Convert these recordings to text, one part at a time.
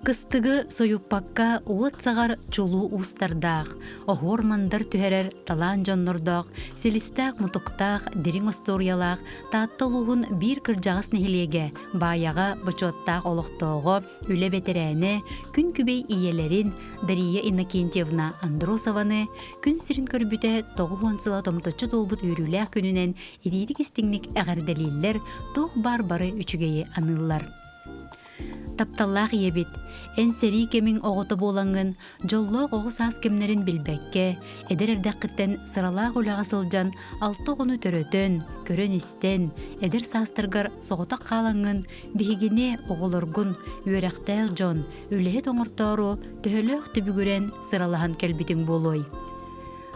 Кыстыгы союппакка уот сағар чулу устардақ, оғор мандар түхерер талан жоннордақ, селистақ мутуқтақ, дерин осториялақ, тааттолуғын бір кыржағыс нехилеге, баяға бычоттақ олықтоғы, үле бетерәне, күн күбей иелерин, Дария Иннокентьевна Андросованы, күн сирин көрбіте тоғы хуансыла томточы толбут үйріләқ күнінен едейдік істіңнік әғарделейлер тоқ бар-бары үчігейі аныллар. Тапталлах ебит, эн сери кемин оғыты болаңын, жоллоқ оғы саас кемнерин билбекке, эдер эрдәққіттен сыралақ ұлаға сылжан, алты оғыны төрөтөн, көрөн истен, эдер саастыргар соғытақ қалаңын, бігіне оғылыргун, үйерәқтәқ жон, үлеhet оңыртору, төхөлөқ түбігірен сыралахан кәлбитің болой.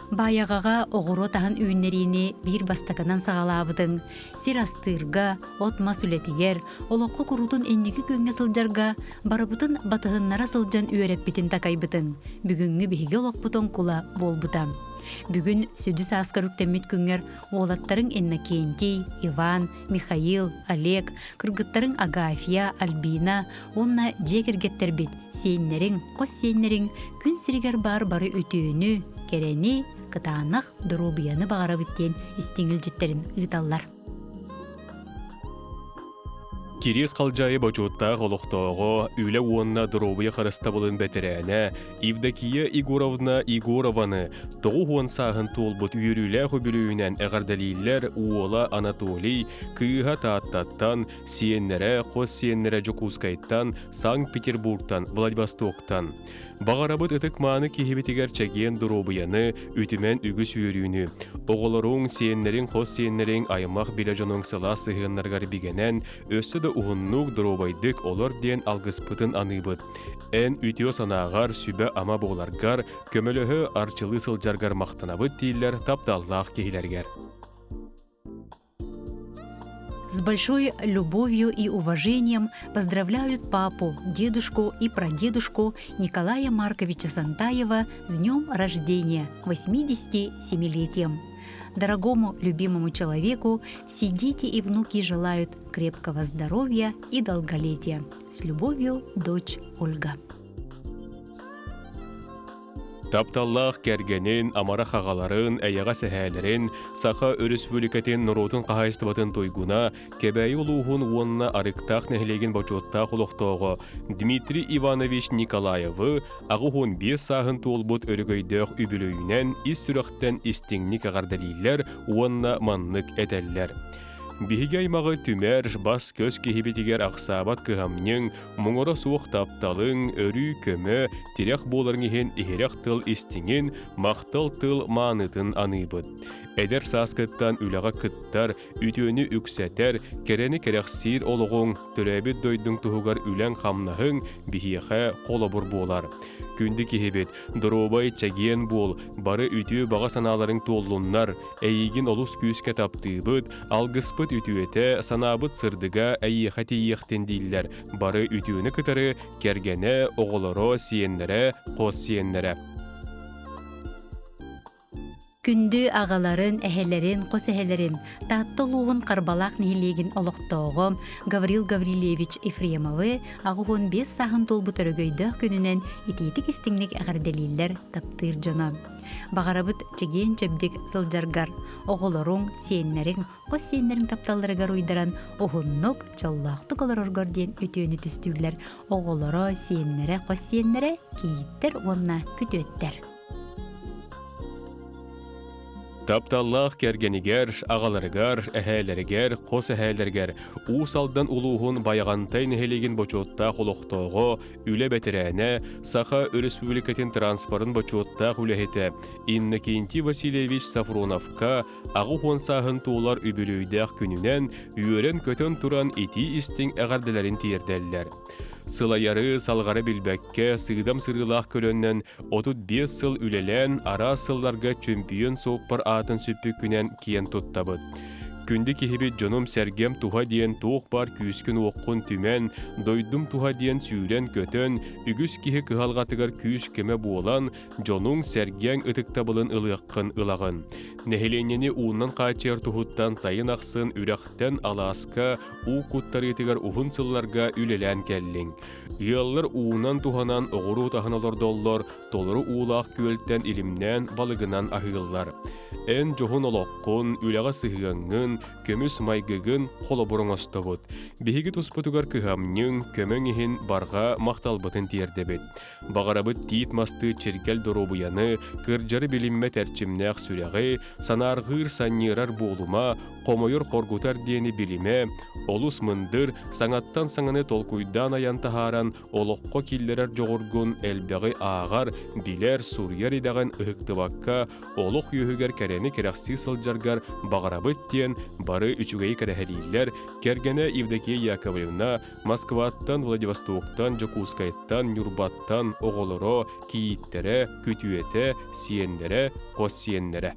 Баяғаға оғыру тағын үйіннеріні бір бастаканан сағалабыдың, сир астырға, отма сүлетігер, олыққы құрудың эннегі көнге сылжарға, барыбытын батығыннара сылжан үйереп бітін такайбытың, бүгінгі бігі олықпытын құла болбытам. Бүгін сөдіс асқар үктемет күнгер оғлаттарың Иннокентий, Иван, Михаил, Олег, кыргыттарың Агафья, Альбина, онна жекергеттер бит, сейіннерің, қос сейіннерің, күн сірігер бар-бары өтүйіні, керені, кытаанақ дұрубияны бағара біттен істеңіл жеттерін ұйталлар. Кирис қалжайы бачуттақ олықтоғы үлі уонна дұрубия қарыста болын бәтірәне, Евдокия Егорованы тоғы хуан сағын толбыт үйірілі құбілуінен әғардалилер уола Анатолий, кыыға тааттаттан, сиеннері, қос сиеннері Жокускайттан, Санкт-Петербургтан, Владивостоктан. Бағарабыт ытык маны кихибетигер чәген дұрубияны үтімен үгі сүйірүүні. Оғыларың сиеннерин қос сиеннерин аймақ билежоның сыла сығыннарғар бігенен өссі да уғыннуг дұрубайдык олар ден алғыспытын аныбыт. Ән үтіо санағар сүбі ама боларгар, көмілігі арчылы сылжаргар мақтанабыт дейлер тапталлақ кехилергер. С большой любовью и уважением поздравляют папу, дедушку и прадедушку Николая Марковича Сантаева с днем рождения, 87-летием. Дорогому любимому человеку все дети и внуки желают крепкого здоровья и долголетия. С любовью, дочь Ольга. Тапталлах кәргенін, амара қағаларын, әйяға сәхәлерін, сақа өріспөлікетін нұротын қағайыстыбатын тойгуна, кәбәйі ұлуғын уонна арықтақ нәхілеген бачоттақ ұлықтауғы Дмитрий Иванович Николаевы ағуғын 5 сағын толбут өрігөйдіқ үбілөйінен ис сүріқтен истіңнік ағардалилер уонна маннық әтәллер. Биһиге аймағы түмер, бас көз кехибетигер ақсабат кыхамнын, мұңыры суық тапталың, өрі көмі, тирек боларыңыхен ихерек тыл истіңін, мақтал тыл маанытын аныбыт. Әдер саскыттан үліға кыттар, үтіөні үксәтер, керені керексир олығың, түрәбіт дойдың тұғығар үлән қамнағың, бихиеқе қолабыр болар. Күнді кехебет, дұробай чәген бол, бары үтіө баға саналарын толлуннар, әйігін олыс күйіске таптыбыт, алғыспыт үтіөте санабыт сырдыға әйіқәті ектен дейлер, бары үтіөні кытары кергене оғылыро сиеннері, қос сиеннері. Күнді ағаларын, әхелерін, қос әхелерін, таттылуғын қарбалақ нехилеген олықтауғым Гаврил Гаврилевич Ефремовы ағуғын 5 сағын толбыт өргөйді күнінен ететік істіңлік әғарделейлер таптыр жона. Бағарабыт чеген чөбдік сылжаргар, оғылырың, сиеннерің, қос сиеннерің тапталарығар ойдаран оғыннық жаллақты қалар оргорден өтөні түстүрлер. Оғылыры, сиеннері, қос сиеннері кейіттер онна күтөттер. Тапталлах кәргенігер, ағаларығар, әхәлерігер, қос әхәлергер, ұсалдан ұлуғын баяғантай нәхелеген бочоттақ ұлықтауғы, үлі бәтірәне, сақа Республикатын транспорын бочоттақ үләхеті, Иннокентий Васильевич Сафроновқа ағы қонсағын туылар үбілүйдәқ күнінен үйерен көтін тұран ити істің әғарделерін тиердәлілер. Сылайары салғары білбәкке сыгдам сырылақ көлөннен 35 сыл үлелен ара сылларға чемпион соқпар атын сүппі күнен киен тұттабыд. Күнді кихиби жонум сәргем туха диен туох бар күүскін оққын түмен, дойдум туха диен сүүлен көтөн, үгіс кихи кыхалғатыгар күүс кеме буолан, жонуң сәрген ытыктабылын ылыаққын ылағын. Нехеленені уунан қачер тухуттан сайын ақсын үрәқтен аласка у куттарытыгар ухун сылларга үлелән кәллин. Үйаллар уунан туханан оғыру тахыналар доллар, толыру уулақ көлттен илимнен балығынан ахығылар. Эн жохун олоққын, үләға сығығын, көміс майгығын қолы бұрын остабыд. Бихиги туспытугар кыхамнын, көмін ихин барға мақталбытын тиердебет. Бағарабыт тиит масты черкел доробуяны, кырджары билимме тәрчімнәқ сүрәғі, санарғыр саннирар болума, қомойыр қоргутар дені билиме, олус мындыр, саңаттан саңаны толкуйдан аян тахаран, олоққа киллерер жоғыргун әлбәғі ағар, билер сурьяр идаған ұхықтыбаққа, олық үйігер кәрені керақсы сылжаргар бағарабыт тен бары үчүгей кәрәхәлейлер, кәргені Евдокия Яковлевна Москваттан, Владивостоктан, Жокускайттан, Нюрбаттан, оғылыро, кииттере, күтүете, сиендере, қоссиендере.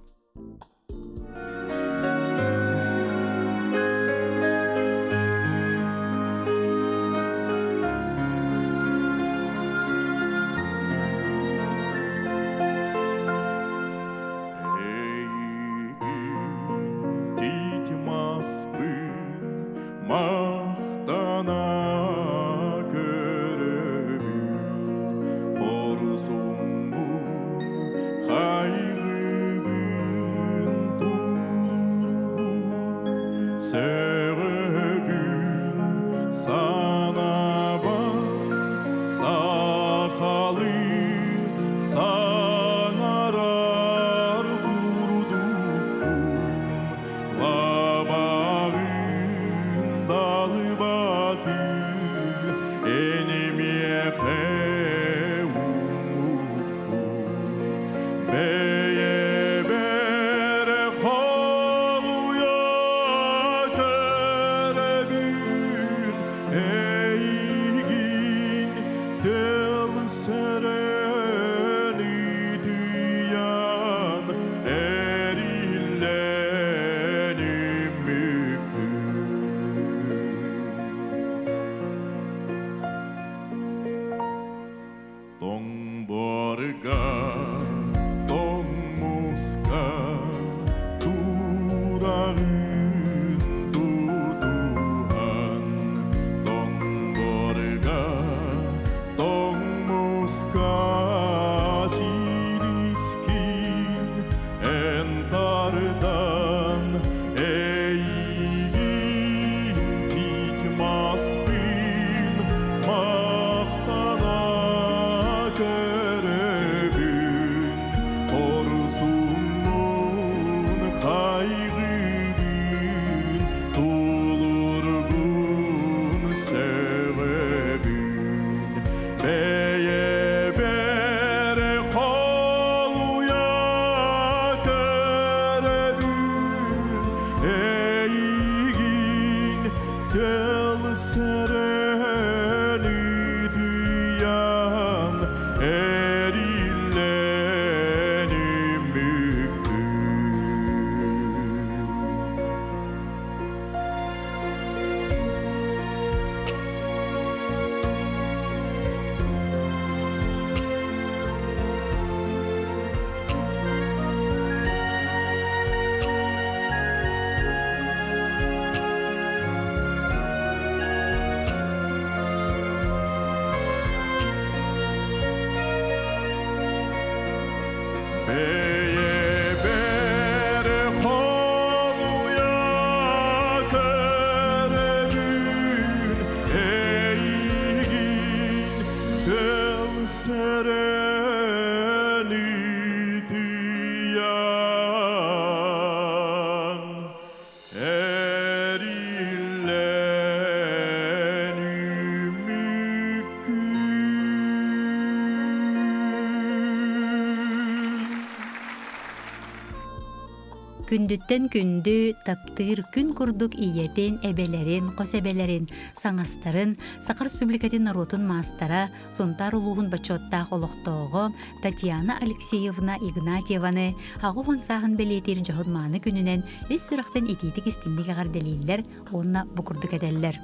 Күндүттен күндү таптыр күн курдук иетин, эбелерин, косебелерин, саңастарын, Саха Республикатын наротун маастара, сонтар улуғын бачоттақ олықтоғы Татьяна Алексеевна Игнатьеваны ағуын сағын белетер жоғыдманы күнінен ес сұрақтан итетік істіндік ағар дәлейлер, онна бұқырдық әдәлілер.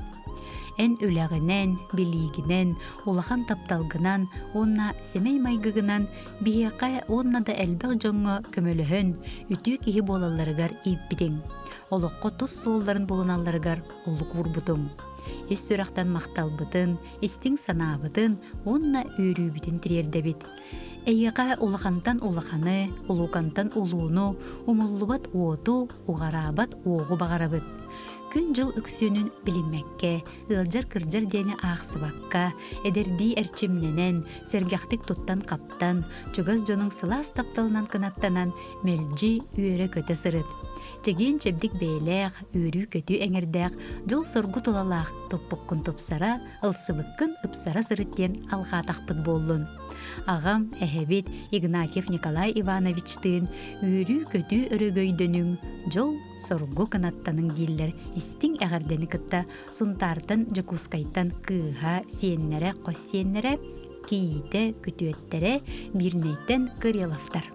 Эн үләғінен, білігінен, улахан тапталғынан, онна семей майгығынан, бияқа онна да әлбәқ жоңы көмөліхін, үті кеге болаларығар иппіден. Олыққы тұс солдарын болуналарығар олық ұрбытың. Ес сұрақтан мақталбытын, естің санабытын, онна өрібітін тірерді бет. Әйеға улахантан улаханы, улуғантан улуыну, умуллубат уоту, уғарабат оғы бағарабыт. Күн жыл үксөнүн билинмекке, ылжар-кыржар дені ақсыбаққа, эдерди әрчимненен, сәргяқтик туттан қаптан, чугаз жонын сылас тапталынан кынаттанан, мелжи үйері көті сырыт. Чеген чебдик бейлег, үйрі көті әңірдәк, жыл соргу тулалақ, топпыққын топсара, ылсыбыққын ыпсара сырыттен алға тақпыт болын. Ағам әхебет Игнатьев Николай Ивановичтын үйрі көті өрігөйдөнің жол соргу кынаттанын дейлер истин әғардені кытта сұнтартын жакускайтан кыға сиеннере қос сиеннере кейті күтуеттере бирнейтен кырелафтар.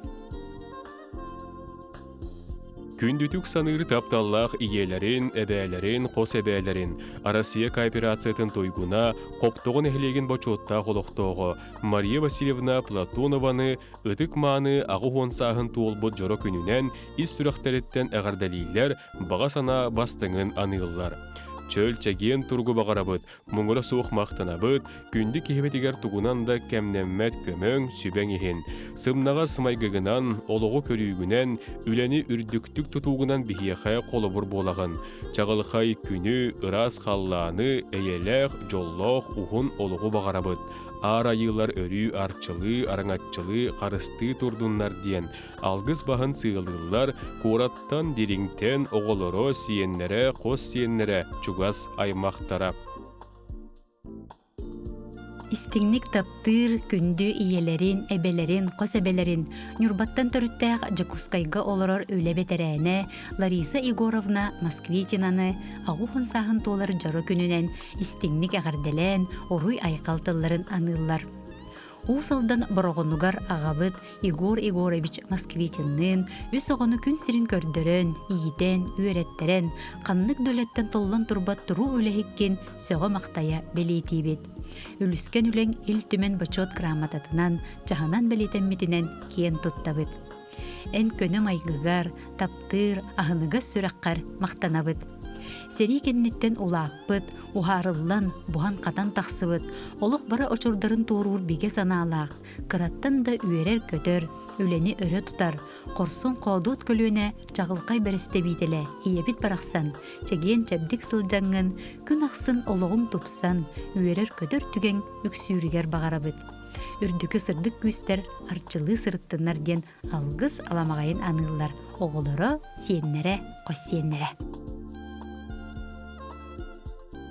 Күндүтүк саныры тапталлах иелерин, эбээлерин, қос эбээлерин, Россия кооперациятын тойгуна, коптоғын эхлеген бочотта қолықтоғы Мария Васильевна Платонованы ытык мааны ағы хонсағын туолбут жоро күнінен ис сүрәқтәреттен әғардалилер баға сана бастыңын анығылар. Чөл чәген тургу бағарабыт, мұңыры суық мақтанабыт, күнді кехебетігер тугунан да кәмнәммәт көмөң сүбәң ехін. Сымнаға сымайгығынан, олығы көрігінен, үләні үрдіктік тұтуғынан бихияқай қолыбыр болағын. Чағылқай күні, ырас қалланы, әйеләқ, жоллоқ, ұғын олығы бағарабыт. Арайылар өрі, арчылы, араңатчылы, қарысты турдуннар диен. Алгыз бағын сыйылдылар, кураттан дириңтен оғылыры сиеннере, қос сиеннере, чугас аймақтара. Истинник таптыр күндү иелерин, эбелерин, қос эбелерин, Нюрбаттан төріттәқ Жакускайга олорор өлі бетерәне, Лариса Егоровна Москвитинаны, ағуғын сағын толар жару күнінен истинник әғарделен, оруй айқалтыларын анылар. Усалдан бұрағынугар ағабыт Егор Егорович Москвитиннын, өс оғыны күн сирин көрдірін, иетен, үйреттерін, қаннық дөлеттен толлан турбат тұру өліхіккен сөғы мақтая белейтейбет. Үліскен үлен ил түмен бачот грамотатынан, жағанан белетенметінен кен тұттабыт. Ән көні майгығар, таптыр, ағыныға сүрәққар мақтанабыт. Сери кеннеттен улаппыт, ухарыллан, бухан қатан тақсыбыт, олық бара очурдарын турур биге саналақ, кыраттан да үйерер көтөр, үлені өрі тұтар, қорсын қодуот көлуіне чағылқай бәрісті бейтелі, иебит барақсан, чеген чәбдік сылжаңын, күн ақсын олығын тұпсан, үйерер көтөр түген үксүрігер бағарабыт. Үрдікі сырдық күстер арчылы сырыттынар ден алғыз аламағайын анылар, оғылыры сиеннере, қос сиеннере.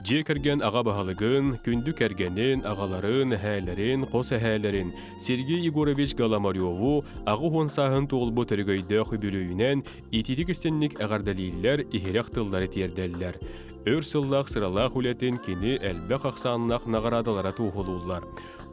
Же кәрген аға бағалығын, күнді кәргенін, ағаларын, әәлерін, қос әәлерін Сергей Егорович Галамарьеву ағы хонсағын тоғылбы түргөйді хүбілуінен итидік істенник әғардалилер ихирек тылдары терделілер. Өр сыллақ сыралақ үлетін кені әлбәқ ақсанлақ нағарадалара туғылулар.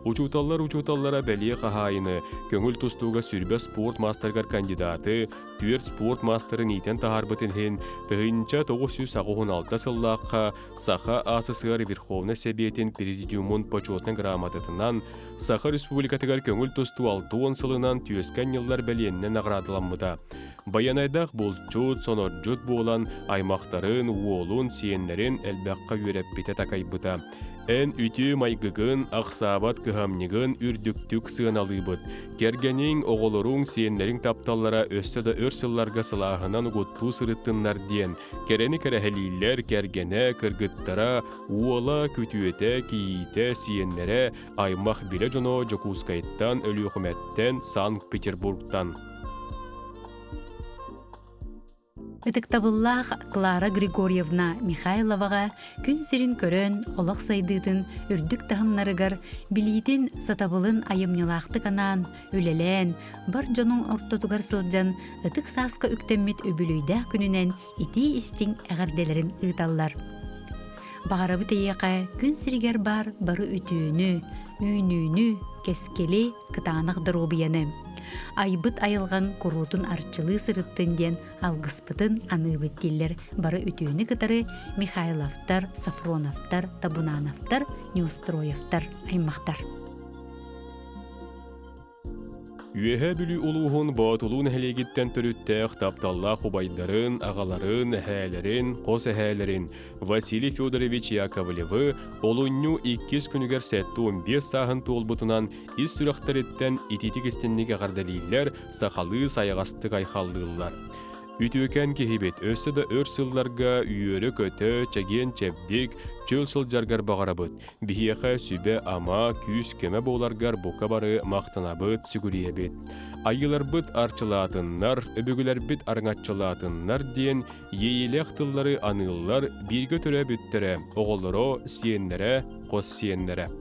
Учуталлара бәлие қағайыны, көңіл тұстуға сүрбе спорт мастергар кандидаты, түйер спорт мастарын итен тағарбытын хен, тұхынча 916 сыллаққа Саха АССР Верховна Себетін Президиумын почетның грамотатынан Саха Республикатығар көңіл тұсту 6 сылынан түйескен еллар бәлиеннен ағырадыламыда. Баянайдақ болчут, сонорджут болан аймақтарын, уолун, сиенлерін әлбәққа өреп бете такайбыта. Ән үті майгығын, ақсабат кыхамнигын үрдіктік сығыналыбыт. Кергенің оғылырың сиенлерің тапталлара өссі да өрсілларға сылағынан ұғытту сырыттынлар ден. Керені кәрәхәлейлер кергене, кыргыттара, уола, күтуете, киите, сиенлері аймақ біле жоно Жакускайттан, Өліқыметтен, Санкт-Петербургтан. Ытыктабыллах Клара Григорьевна Михайловаға күн сирин көрөн олақ сайдыытын үрдік тахымнарыгар билиитин сатабылын айымнылақты канаан үлелен бар жонун ортотугар сылжан ытык сааска үктеммит өбүлүйдәк күнүнен ити истиң әгәрделерин ыыталлар. Бағарабы тейеқа күн сиригер бар бары үтүүнү, үйнүүнү, кескели кытаанақ дырубияны. Айбыт айылған курутун арчылы сырыттын ден алгыспытын аныбыттиллер бары үтүүнү кытары Михайловтар, Сафроновтар, Табунановтар, Неустроевтар аймақтар. Үеһэ бүлү улуһун боотулуун эһэлиэгиттэн төрүттээх тапталлаах убайдарын, аҕаларын, эһээлэрин, қос эһээлэрин Василий Федорович Яковлевы олунню 2 күнүгер сәтті 15 сааһын туолбутунан ис сүрэхтэриттэн ититик истинник аҕардалииллэр сахалы сайаҕастык айхаллыыллар. Үтүөкэн киһибит өссө да өр сылларга үйөрө көтө, чаген чэбдик, чөл сылжаргар бағарабыт. Бихиэхэ сүбэ ама, күс кеме боларгар бука бары мақтанабыт, сүгүриэбит. Айыларбыт арчылаатыннар, өбүгүлэрбит арыңатчылаатыннар диэн ейилэх тыллары аныллар бирге төрө бүттере, оголоро сиеннере, қос сиеннере.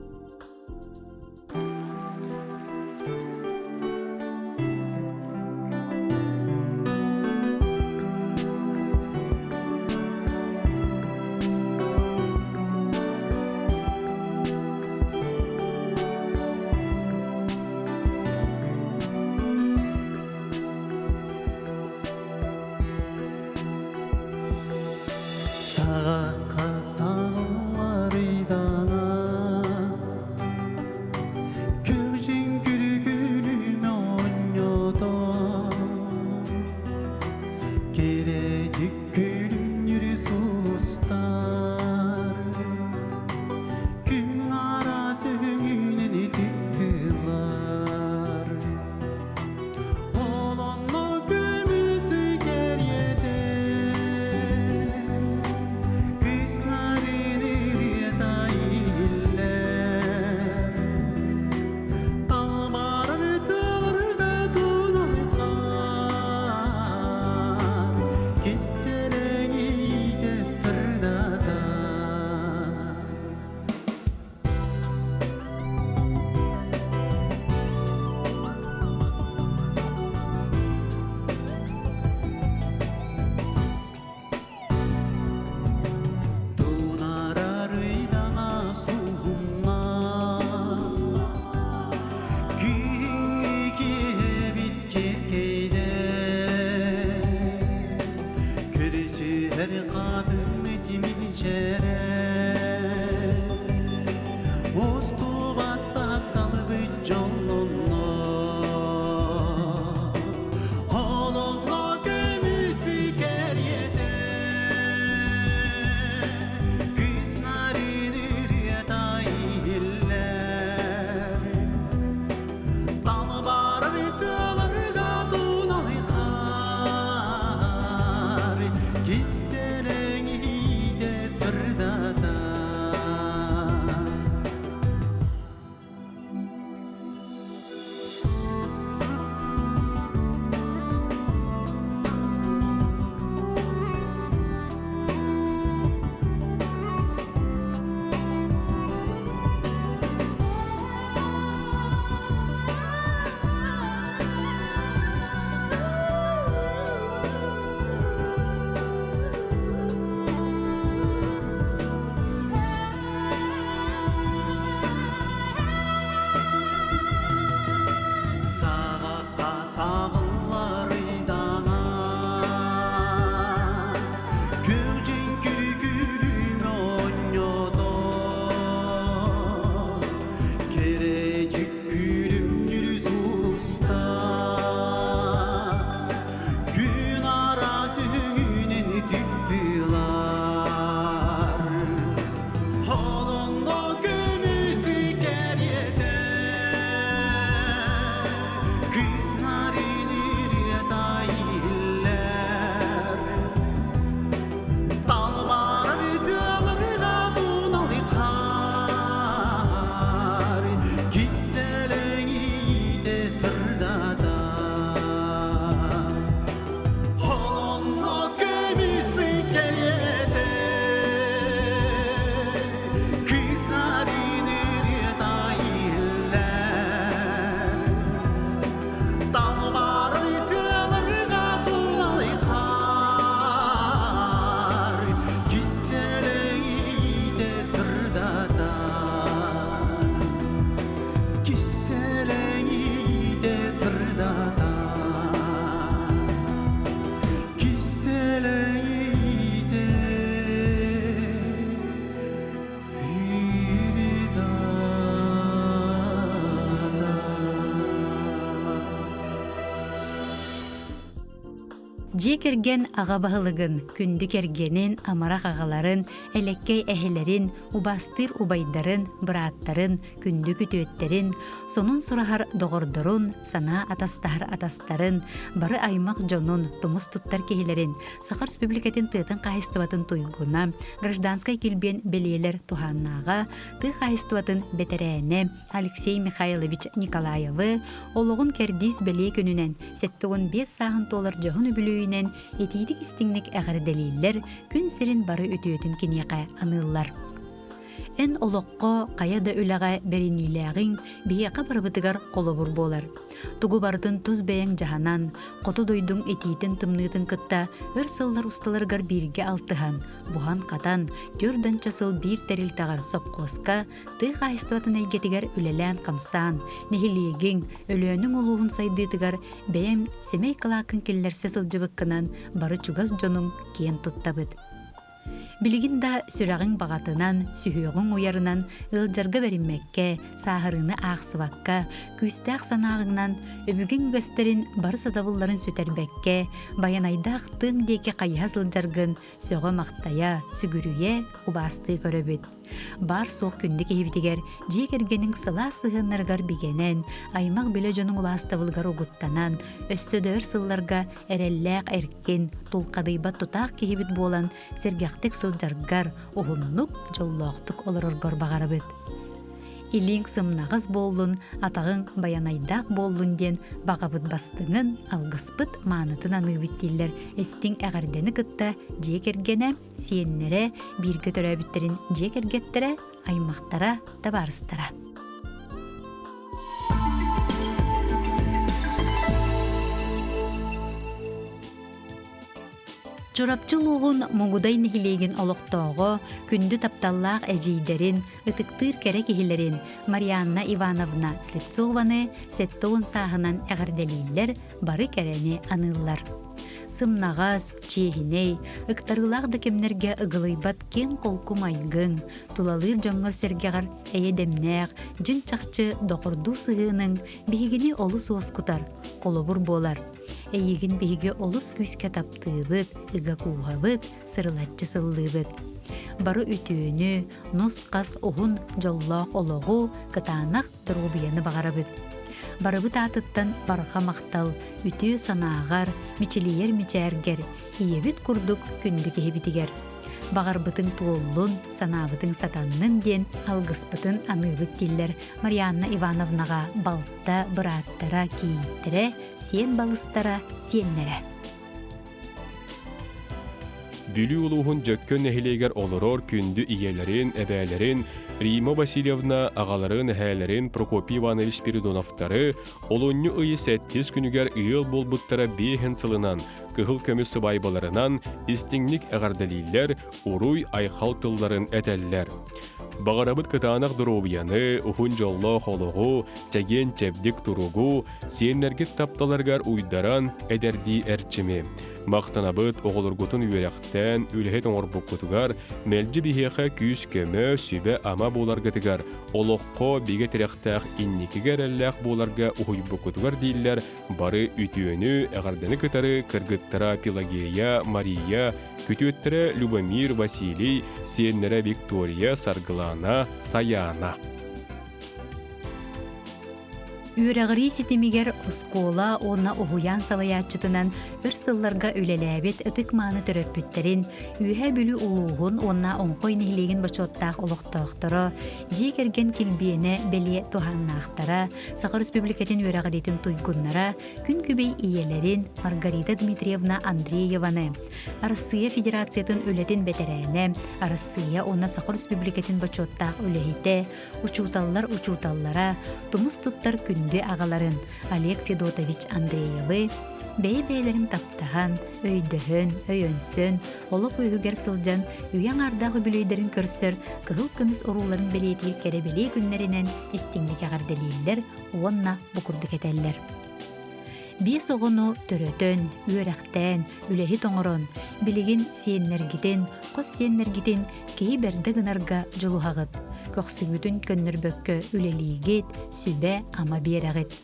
Же керген аға бағылығын, күнді кергенін, амарақ ағаларын, әлеккей әхелерін, убастыр убайдарын, бұраттарын, күнді күтөттерін, сонун сұрахар доғырдырын, сана атастарын, бары аймақ жонун, тумус туттар кехилерін, Сахар Республикатын тыытын қайыстыватын туйгуна, гражданскай келбен белелер туханнаға, ты қайыстыватын бетерәне Алексей Михайлович Николаевы, олығын кердис беле күнінен, 75 сағын толар жоғын үбілуінен, етейдік істіңнік әғір дәлелер, күн сірін бары өтөтін кенеқай анылар. Эн олоққа қаяда өліға беріниләғін бейеқа барбытыгар қолыбыр болар. Тугу бардын туз бәйін жаханан, қоты дойдың етейтін тымнытын кытта өр сыллар ұсталарғар бірге алтыған. Бұған қатан, түрден часыл бір тәрілтағар сопқосқа, тый қайыстуатын әйгетігер үлелән қамсан, нехилегін, өлөөнің олуғын сайдытыгар бәйін семей қылақын келлерсе сылжыбыққынан бары чугас жонын кен тұттабыд. Билигин да сүрағын бағатынан, сүйіғын уярынан, ылжарға берінмекке, сағырыны ақсываққа, күстәқ санағынан, өмігін үгестерін бары садавылларын сүтербекке, баянайдақ тың деке қайыға сылжарғын, сөғы мақтая, сүгірүйе, убасты көрөбіт. Бар соқ күнді кейбітігер, жекергенің сыла сығынырғар бігенен, аймақ біле жонын убастывылғар ұғыттанан, өссөдөр сылларға әрелләқ әркен, тұлқадыйбат тұтақ кейбіт болан, сергяқтық сылжарғар, ұғыннық жоллоқтық олырырғар бағарыбыт. Илин сымнағыз болын, атағын баянайдақ болын ден бағабыт бастыңын алғыспыт манытын анығбіттелер. Эстің әғардені кытта жекергене, сиеннере, бірге төрәбіттерін жекергеттері, аймақтара, табарыстара. Чорапчылуғын мұңғыдай нехилеген олықтоғы, күнді тапталлақ әжейдерін, ұтықтыр кәрі кехілерін Марианна Ивановна Слепцованы сәттоғын сағынан әғірделейлер бары кәрәне анылар. Сымнағаз, чехіней, ұқтарылағды кемнерге ұғылайбат кен қолку майгың, тулалыр жоңғыр сергеғар әйедемнәғ, жын чақчы доқырду сығының бейгіне олыс оскутар, қолыбыр болар. Әйегін бейге олыс күске таптыбыт, ұға куғабыт, сырылатчы сыллыбыт. Бары үтіөні, нос қас оғын жоллақ олығы, кытанақ дұрғыбияны бағарабыт. Барыбыт атыттан барға мақтал, үтіө санағар, мичелиер мичәргер, иебіт күрдік күнді кейбітігер. Бағарбытың туоллун, санабытың сатаннын ден, алғыспытын аныбыт диллер Марианна Ивановнаға балтта, бұраттара, кейттері, сен балыстара, сеннері. Бүлі улуғын жөккөн нәхилегер олырор күнді иелерин, әбәлерин, Рима Васильевна ағаларын әхәлерин Прокопий Иванович Спиридоновтары олонны ұйы сәттіз күнігер ұйыл болбыттара бейхен сылынан, кығыл көмі сыбайбаларынан истиңник әғардалилер, уруй айқал тылларын әтәллер. Бағарабыт кытанақ дұробияны, ұхын жолла қолығы, чәген чәбдік тұруғу, сенлергет тапталарғар уйдаран әдәрді әрчімі. Мақтанабыт оғылыргутын үйеряқтен, үлхет оңырбұққытығар, мәлжі бихеқа күйіс көмі сүбе ама боларғытығар, олыққо беге тіряқтақ инникігер әлләқ боларға ұхойбұққытығар дейілер, бары үтіөні, әғарданы кытары, кыргыттара Пелагея, Мария, күтөттірі Любомир, Василий, сеннері Виктория, Саргылана, Саяна. Үйрәғырі сетемегер ұскола оны ұғуян салаятчытынан бір сылларға өлеләбет ұтықманы төрөппүттерін, үйә бүлі ұлуғын онна оңқой нехилеген бачоттақ олықтақтыры, жекерген келбиені бәле туханнақтара, Сахар Республикатын үйрәғыретін туйгуннара, күн күбей иелерін Маргарита Дмитриевна Андрееваны, Россия Федерациятын өлетін бәтерәне, Россия онна Сахар Республикатын бачоттақ өләйті, учуталлара, тумус туттар күн ағаларын Олег Федотович Андреевы, бәй-бәйлерін таптаған, өйдіхін, өйөнсін, олық өйгер сылжан, өйен ардағы бүлейдерін көрсір, кығыл көміс оруларын бәлейтер кәрі бәлей күнлерінен істіңдік ағарделейлер, оңна бұқырдық әтәлілер. Бес оғыну төрөтөн, үйерақтен, үләхі тоңырын, білігін сиеннергітен, қос сиеннергітен, кей бәрді гынарға жылуғағыд. Көксүгүтүн көннөрбөккө үлелиигит, сүбэ ама биэрэгит.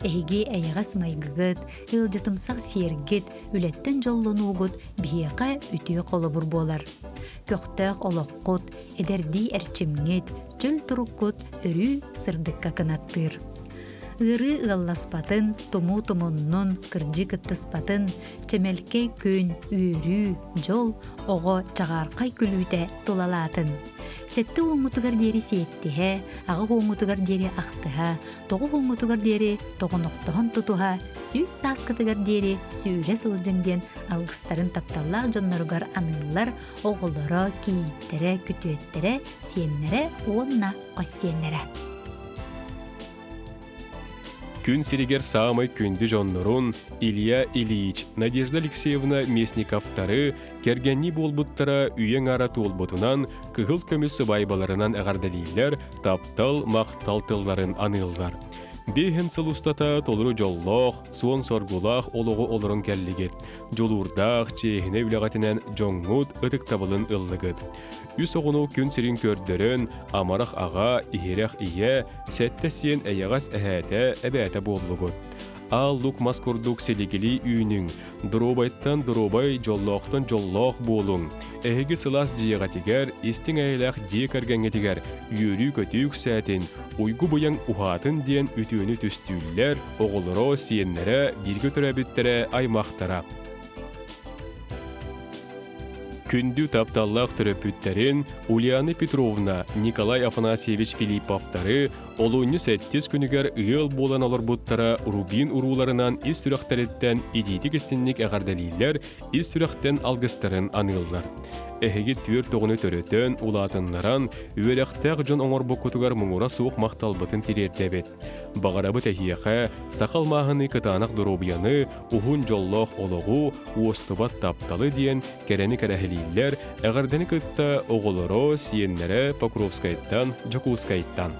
Эһиги эйэҕас майгыгыт, ылдьытымсах сиэргит, үлэттэн жоллонуугут биһиэхэ үтүө холобур буолар. Көхтөөх олоққут, эдердии эрчимҥит, чөл туруккут өрүү сырдыкка кынаттыыр. Ыры ылласпатын, туму-тумуннун, кырдьы кыттыспатын, чэмэлкэй күн, үөрүү, жол, оҕо чаҕаархай күлүүтэ тулалаатын. Сетти уоҥутугар диэри сиэттиһэ, аҕа уоҥутугар диэри ахтыһа, тоҕо уоҥутугар диэри тоҕонохтоһон тутуһа, сүүс сааскытыгар диэри сүүрэ сылдьың диэн алгыстарын тапталлаах дьонноругар аныллар оҕолоро, кииттерэ, күтүөттерэ, сиэннэрэ, уонна хоссиэннэрэ. Күн сиригер самый күнді жоннорун Илья Ильич, Надежда Алексеевна Местниковтары кергенни болбуттара үйең ара туолбутунан кыгыл көмүс сыбайбаларынан ағардалилер таптал мақтал тылларын анылдар. Бейхен сылустата толыру жоллоқ, суон соргулақ олығы олырын кәллігет. Жолурдақ, чейхіне үліғатінен жоңғуд ытық табылын ыллығыд. Үс оғыну күн сирин көрдерін, амарақ аға, ихерек ие, сәтті сен әйағас әхәті әбәті боллығыд. Ал лук маскурдук селегели үйнің, дұробайттан дұробай жоллоқтан жоллоқ болуң. Әхігі сылас жиғатигер, истің әйләқ жиекәргәңетігер, үйірі көтүйік сәтін, уйгу бұяң ухатын ден үтіні түстүллер, оғылыро сиеннері, біргі түрәбіттері аймақтара. Күнді тапталлақ түрөпүттерин Ульяна Петровна, Николай Афанасьевич Филипповтары олуыны сәттес күнігер ұйыл болан олар бұттара рубин уруларынан ис сүрәқтәреттен идейтік істінlik әғардалилер ис сүрәқтен алғыстарын анылдар. Әхеге түер тоғыны төрөтен улатынларан үйеліқтәқ жон оңыр бұқытығар мұңыра суық мақталбытын терертәбет. Бағарабы тәхияқа сақал мағыны кытанақ дұробияны ұғын жоллоқ олығы уыстыбат тапталы дейін кәрәні кәрәхілейлер әғардені кытта оғылыро сиеннері Покровскайттан, Жокускайттан.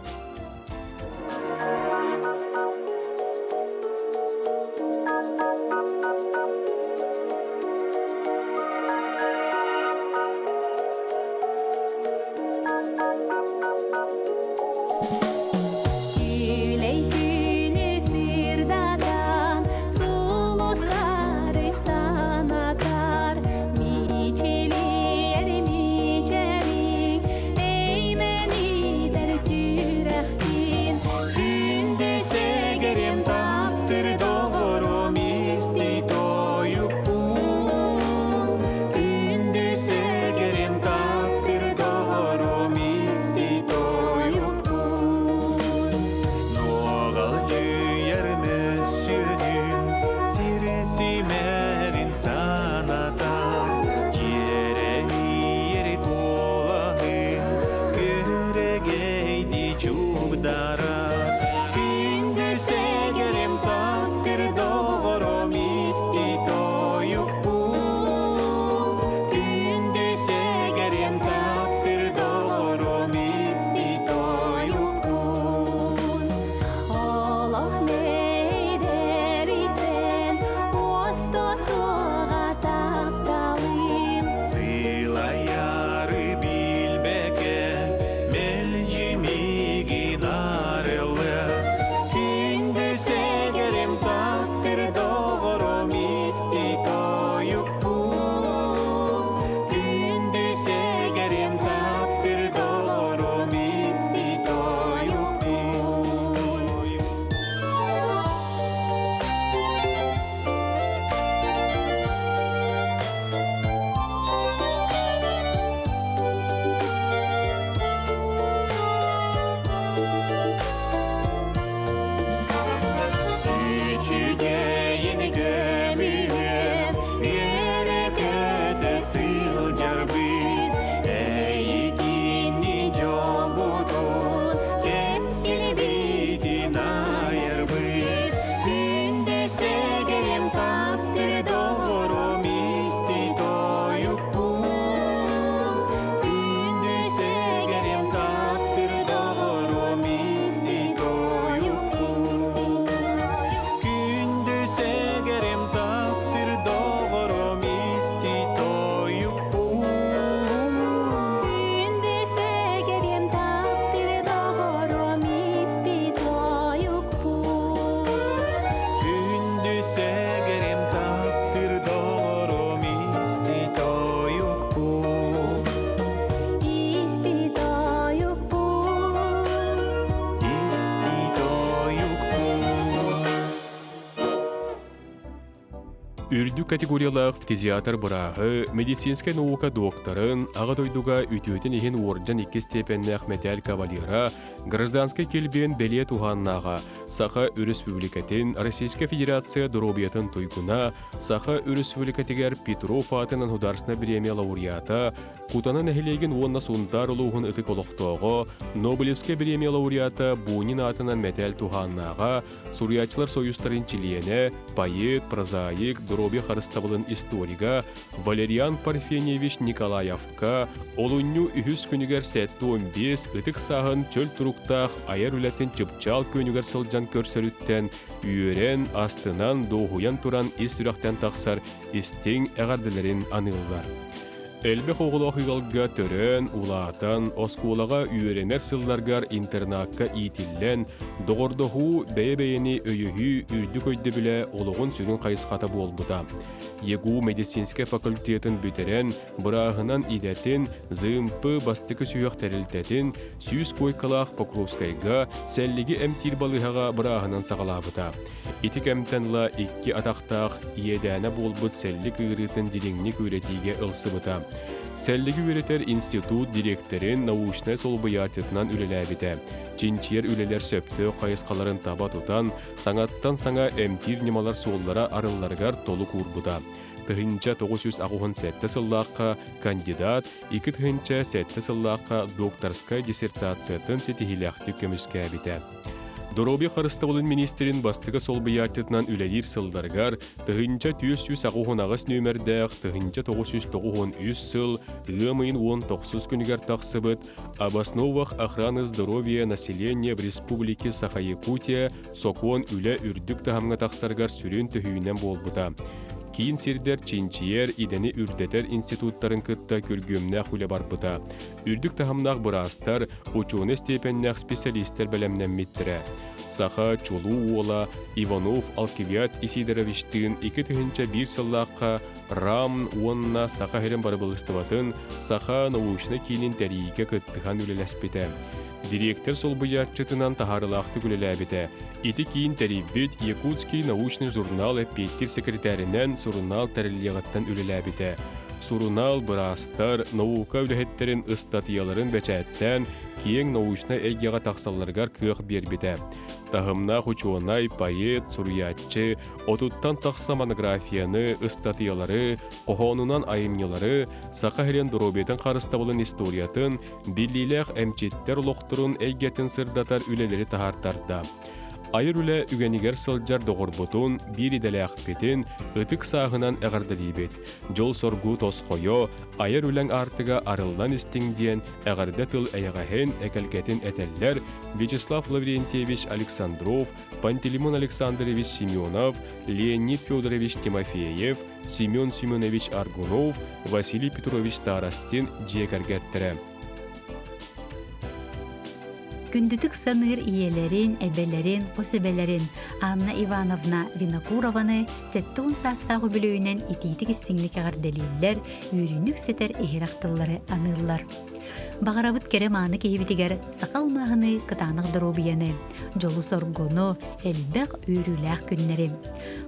Үрдү категориялах фтизиатр бырағы, медицинская наука докторын, ағадойдуға үтіөтін ехін орджан 2 степеннәқ металь кавалера, гражданской келбен беле туханнаға, Саха Республикатын, Российская Федерация дробиятын туйгуна, Саха Республикатигер Петров атынан хударсына премия лауреата, Кутанын әхілеген онна сундар ұлуғын үтік олықтоғы, Нобелевская премия лауреата Бунин атынан металь туханнаға, Сурьячылар союзтарын чилиене, поэт, прозаик, дроби харыстабылын историга, Валериан Парфеневич Николаевка, олунню үхіс күнігер сәтті 15 үтік сағын чөл тұруқтақ айар үләтін чыпчал көнігер сылжан көрсөріттен, үйерен астынан доғуян туран ис үрақтен тақсар истең әғарділерін анылдар. Элбек оғылы оқиғалға төрен, улаатан, осколаға үйеренер сылларгар интернакка итиллен, доғырдығу бәйе-бәйені өйіхі үрдік өйді біле олығын сүрін қайысқата болбыда. Егу медицинский факультетін бүтерен, бұрағынан идетін, зымпы бастықы сүйіқ тәрілтетін, сүйіз койкалақ Покровскайға, сәллігі әмтир балығаға бұрағынан сағалабыда. Итік әмтанла 2 атақтақ иедәні болбыд сәллік үйретін диреңнік үйретіге ылсыбыда. Сәллігі үйретер институт директорын научный солбыятетінан үлеләбіді. Чинчер үлелер сөпті қайысқаларын таба тұтан, саңаттан саңа әмтир немалар соллара арылларғар толы курбыда. Тыхынча 967 сыллаққа кандидат, 2 тыхынча 7 сыллаққа докторскай диссертациятын сетихиләқті көміскә біті. Дороби Харыстабылын министерин бастығы солбыятетінан үләдір сылдарғар, тыхынча 100 нөмірдәқ, тыхынча 993 сыл, ымайын 19 күнігер тақсыбыт, об основах охраны здоровья населения в Республике Саха-Якутия сокон үлә үрдік тахамға тақсарғар сүрін төхүйінен болбыда. Кейін сердер чинчиер идені үрдетер институттарын кытта көргөмнә хүле барбыта. Үрдік тахамнақ бұрастар, учуны степеннәқ специалистер бәлемнен миттірі. Саха Чулу ола Иванов Алкивиат Исидоровичтын 2-1 сыллаққа Рам онна Саха херен барбылыстыватын Саха научны кейнин тәрейге кыттыхан үлеләспеті. Директор солбыятчытынан тахарылақты күлеләбеті. Ити кейін тәрейбет Якутский научный журнал Петтер секретаринен журнал тәрелеғаттан үлеләбеті. Сурунал бұрастар наука үліхеттерін ыстатияларын бәчәттен кейін научны әйгеға тақсаларғар күйіқ бербеті. Тахымна хучуанай поэт, сурьятчы, отуттан тақса монографияны, ыстатиялары, қоғонунан айымнелары, сақа херен дұробетін қарыстабылын историятын, біліләқ әмчеттер лоқтырын әйгетін сырдатар үлелері тахартарда. Айыр үлі үгенігер сылжар доғырбутун, бір иделәқ бетін, үтік сағынан әғардалибет. Жол соргу тосқойо, айыр үләң артыға арылдан істіңден әғарда тыл әйғахен әкәлгетін әтәлләр Вячеслав Лаврентьевич Александров, Пантелеймон Александрович Семенов, Леонид Федорович Тимофеев, Семен Семенович Аргунов, Василий Петрович Старостин жекәргәттірі. Күндүтік саныр иелерин, әбелерин, қосебелерин Анна Ивановна Винокурованы сәттуын састағы білуінен итейтік істіңлік ағарделейлер, үйрінік сетер ehirақтылары анылар. Бағарабыт керем аны кейбітігер сақал мағыны кытанық дробияны, жолу соргону, әлбәқ үйріләқ күннері.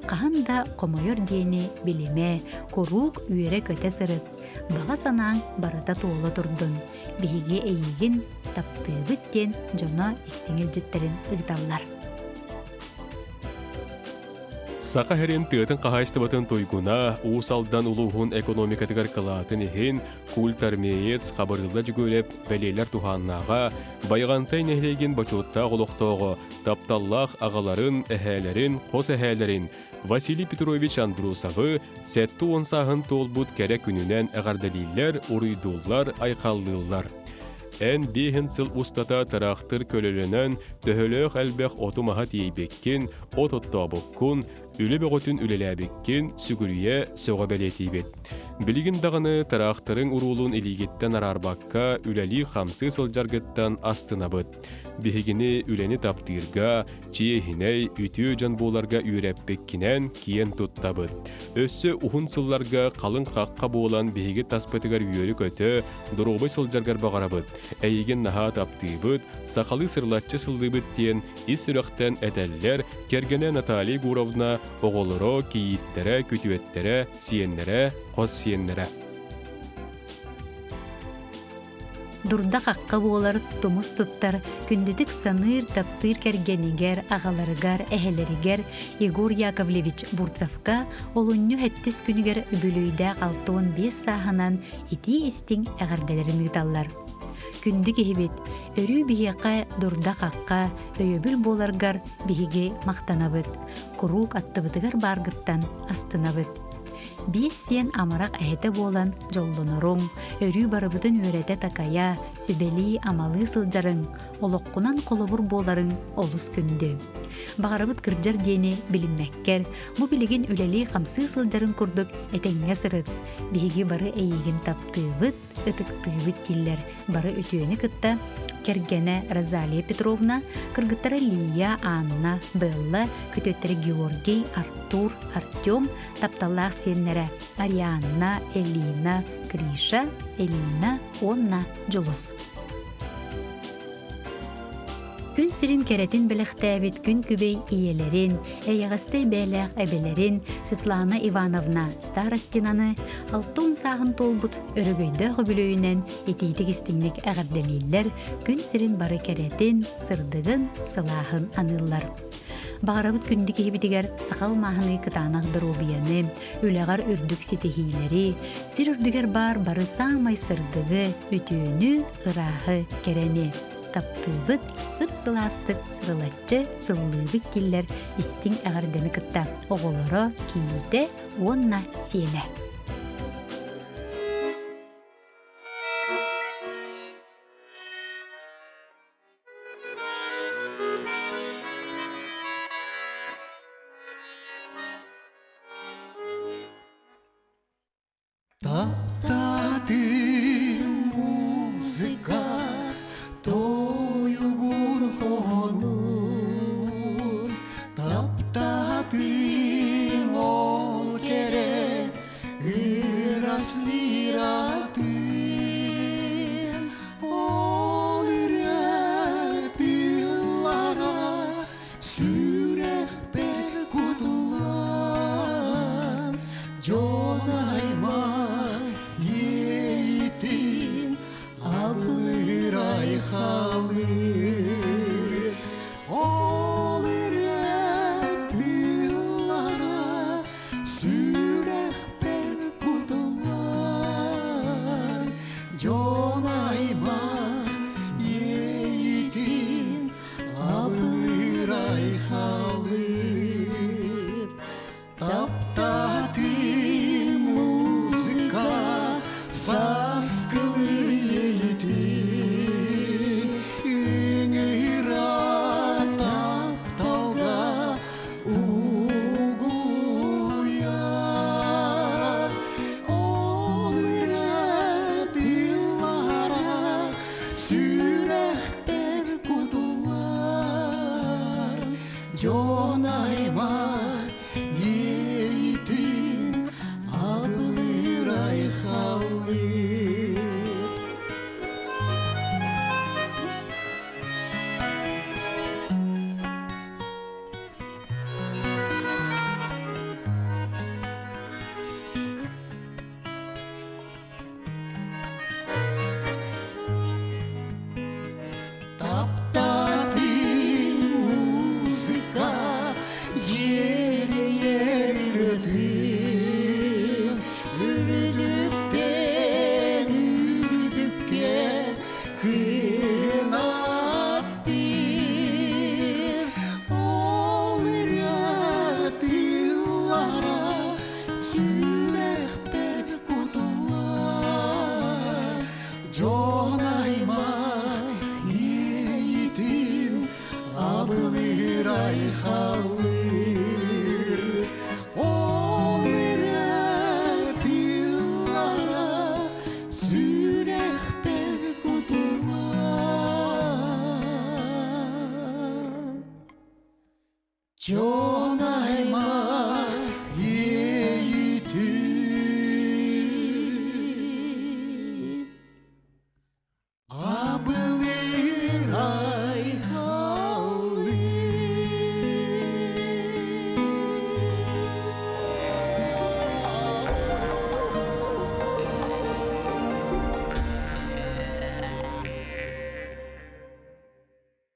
Қағында қомойыр дейіні біліме, көрук үйері көте сырып, баға санаң барыта туылы тұрдын. Бейге әйеген таптыбыттен жона істеңел жеттерін ұғыталар. Сақа херен тыатын қағайстыбатын тойгуна, уусалдан улуғын экономикатығар қылатын ехен культармеец қабырылда жүгөлеп бәлейлер туханнаға, байғантай нәхлеген бачотта ғолықтоғы, тапталлақ ағаларын, әхәлерін, қос әхәлерін, Василий Петрович Андрусовы сәтті онсағын толбут кәрі күнінен әғардалилер, ұрыйдулар, айқалдылар. Ән бейхін сыл ұстата тарақтыр көлілінен төхіліқ әлбәқ отымаға тейбеккен, ототтабықкун, үлі бәғытын үлеләбеккен, сүгірие соға бәлетейбет. Білігін дағыны тарақтырың ұрулын илигеттен арарбаққа үләли қамсы сылжаргыттан астынабыд. Бігіні үләні таптырға, чиехіней үтіө жан боларға үйрәппеккінен киен тұттабыд. Өссі ұхын сылларға қалың қаққа болан бігігі таспетігер үйері көті дұробай сылжаргар бағарабыд. әйген наха таптыыбыт, сақалы сырлатчы сылдыбыт тиен ис үрөқтен әтәллер кергене Наталья Гуровна оғолыро, кейіттере, күтүеттере, сиеннере, қос сиеннере. Дурда қаққа болар тумус туттар, күндітік саныр таптыр кергенігер, ағаларыгар, әхелерігер Егор Яковлевич Бурцавка олунню әттіс күнігер үбілүйді 6-5 сағынан ити істің әғарделерін ғыталар. Күндік ехебет, өрі бейеқа дурда қаққа өйөбіл боларгар бейге мақтанабыт, құрук аттыбытыгар баргыттан астынабыт. Бес сен амарақ әйті болан жоллынырың, өрі барыбытын өрәті такая, сүбәли амалы сылжарың, олыққынан қолыбыр боларың олыс күнді. Бағарыбыт кірджар дені білінмәккер, бұ білігін үләли қамсы сылжарын күрдік әтәңе сырыт. Бейге бары әйігін таптығыт, ұтықтығыт келер, бары өтуені кітті, Кергене Розалия Петровна, кыргыттары Лия, Анна, Белла, күтөттері Георгий, Артур, Артем, тапталлақ сеннері Арианна, Элина, Криша, Элина, Онна, Жулус. Күн сирин керетин біліқтәбіт күн күбей иелерин, әйіғастай бәләқ әбелерин, Светлана Ивановна Старостинаны, алтын сағын толбут өрігөйді ғыбілөйінен етейдік істіңлік әғірдемейлер күн сирин бары керетин, сырдығын, сылағын анылар. Бағарабыт күндік ебітігер сақал мағыны кытанағдыр обияны, үләғар үрдік сетехейлері, сир үрдігер бары саңмай сырдығы, өтүйіні, ұрағы керені. Таптыбыт, сып-сыластык, сырылатчы, сыллыбыт келлер истин әғардені кытта. Оғылыры кейді, онна сиене. Yo